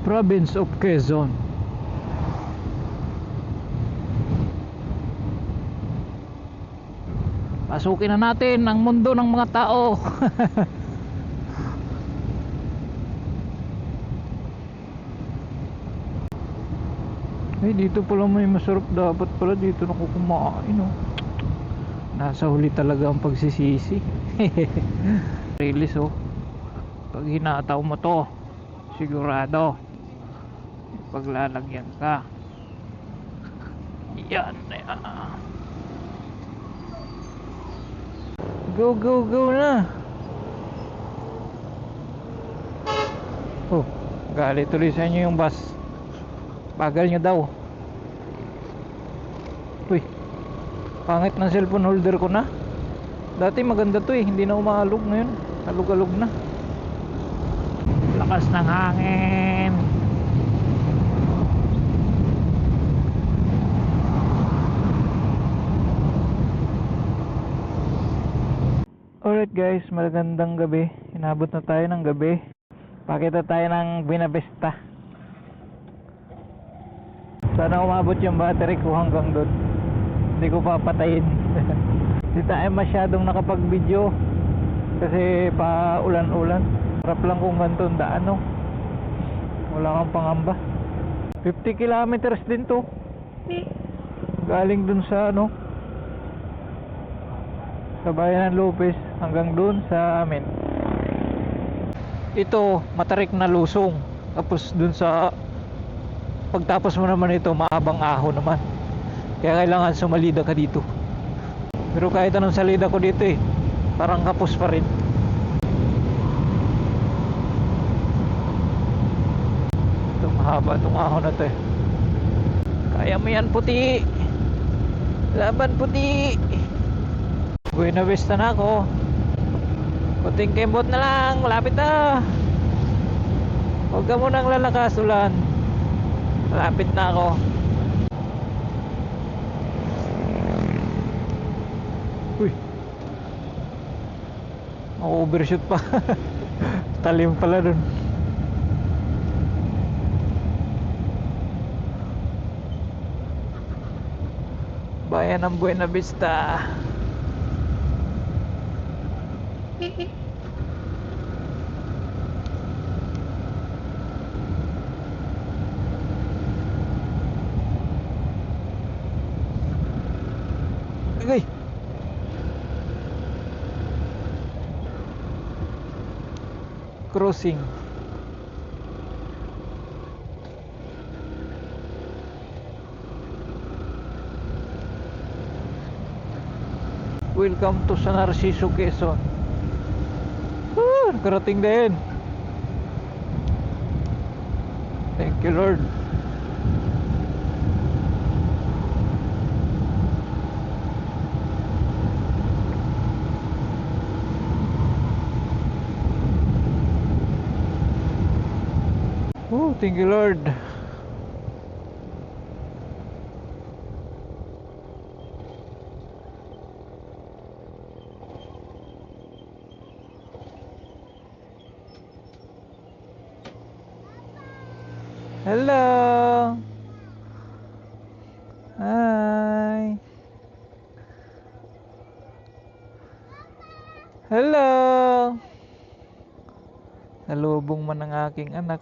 Province of Quezon. Pasukin na natin ang mundo ng mga tao. Ay, dito pala may masarap. Dapat pala dito na kumain, oh. Nasa huli talaga ang pagsisisi. Release, oh. Pag hinataw mo to, sigurado paglalagyan ka. Yan. Go, go, go na. Oh, galit tuloy sa inyo yung bus. Bagal nyo daw. Uy, pangit ng cellphone holder ko na. Dati maganda to eh, hindi na umaalog. Ngayon alug-alug na. Lakas ng hangin. Alright guys, magandang gabi. Inabot na tayo ng gabi. Pakita tayo ng Buena Vista. Sana umabot yung battery ko hanggang doon. Hindi ko papatayin. Hindi tayo masyadong nakapag-video kasi pa ulan-ulan. Harap lang kung ganito ang daan, no? Wala kang pangamba. 50 kilometers din to. Galing dun sa ano, sa bayan ng Lopez hanggang dun sa amin. Ito matarik na lusong. Tapos dun sa pagtapos mo naman ito, maabang ahon naman. Kaya kailangan sumalida ka dito. Pero kahit anong salida ko dito eh, parang kapos pa rin. Ito mahaba itong ahon na to eh. Kaya mo yan, puti. Laban, puti. Buena Vista na ako. Puting kembot na lang. Malapit na. Huwag ka munang lalakas, ulan. Malapit na ako. Uy, overshoot pa. Talim pala dun. Bayan ng Buena Vista. Okay. Crossing. Welcome to San Narciso, Quezon. Nakarating din. Thank you, Lord. Thank you, Lord. Hello. Hi. Hello. Nalubong man ang aking anak.